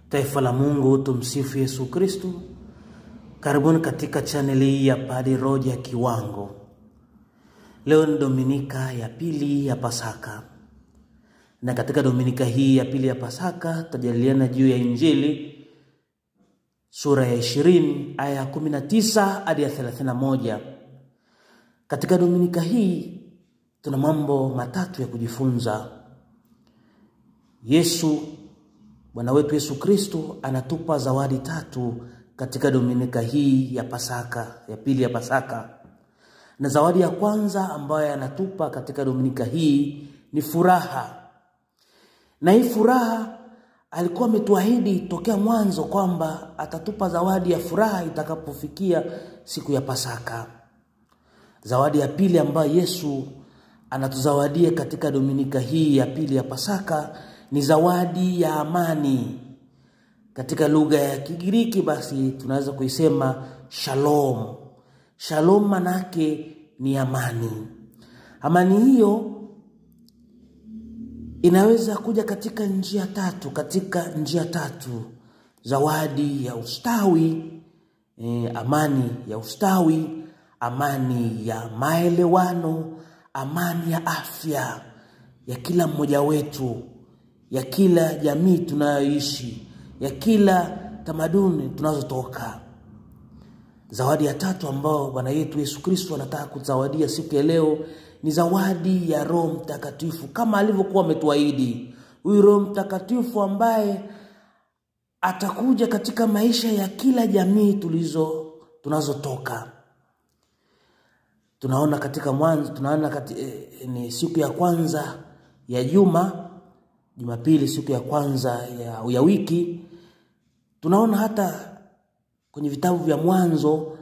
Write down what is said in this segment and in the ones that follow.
Taifa la Mungu, tumsifu Yesu Kristo. Karibuni katika channel hii ya Padre Roger Kiwango. Leo ni Dominika ya pili ya Pasaka. Na katika Dominika hii ya pili ya Pasaka tutajadiliana juu ya Injili sura ya 20 aya ya 19 hadi ya 31. Katika Dominika hii tuna mambo matatu ya kujifunza. Bwana wetu Yesu Kristo anatupa zawadi tatu katika Dominika hii ya Pasaka, ya pili ya Pasaka. Na zawadi ya kwanza ambayo anatupa katika Dominika hii ni furaha. Na hii furaha alikuwa ametuahidi tokea mwanzo kwamba atatupa zawadi ya furaha itakapofikia siku ya Pasaka. Zawadi ya pili ambayo Yesu anatuzawadia katika Dominika hii ya pili ya Pasaka ni zawadi ya amani. Katika lugha ya Kigiriki basi tunaweza kuisema shalom. Shalom manake ni amani. Amani hiyo inaweza kuja katika njia tatu. Zawadi ya ustawi, amani ya ustawi, amani ya maelewano, amani ya afya ya kila mmoja wetu, ya kila jamii tunayoishi, ya kila tamaduni tunazotoka. Zawadi ya tatu ambayo Bwana yetu Yesu Kristo anataka kuzawadia siku ya leo ni zawadi ya Roho Mtakatifu, kama alivyokuwa ametuahidi. Huyu Roho Mtakatifu ambaye atakuja katika maisha ya kila jamii tunazotoka. Tunaona katika mwanzo, ni siku ya kwanza ya Jumapili, siku ya kwanza ya wiki. Tunaona hata kwenye vitabu vya Mwanzo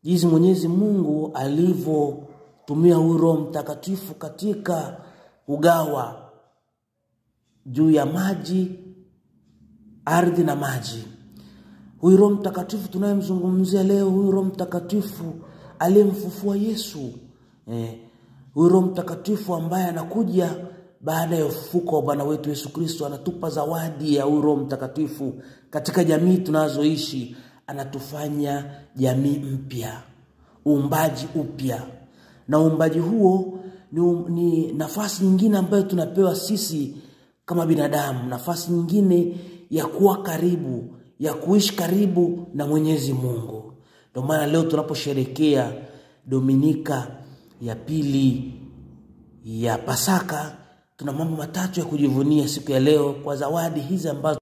jinsi Mwenyezi Mungu alivyotumia huyu Roho Mtakatifu katika ugawa juu ya maji, ardhi na maji. Huyu Roho Mtakatifu tunayemzungumzia leo, huyu Roho Mtakatifu aliyemfufua Yesu. Huyu Roho Mtakatifu ambaye anakuja baada ya ufufuko wa Bwana wetu Yesu Kristo, anatupa zawadi ya huyu Roho Mtakatifu katika jamii tunazoishi. Anatufanya jamii mpya, uumbaji upya. Na uumbaji huo ni nafasi nyingine ambayo tunapewa sisi kama binadamu, nafasi nyingine ya kuwa karibu, ya kuishi karibu na Mwenyezi Mungu. Ndio maana leo tunaposherehekea Dominika ya pili ya Pasaka, tuna mambo matatu ya kujivunia siku ya leo kwa zawadi hizi ambazo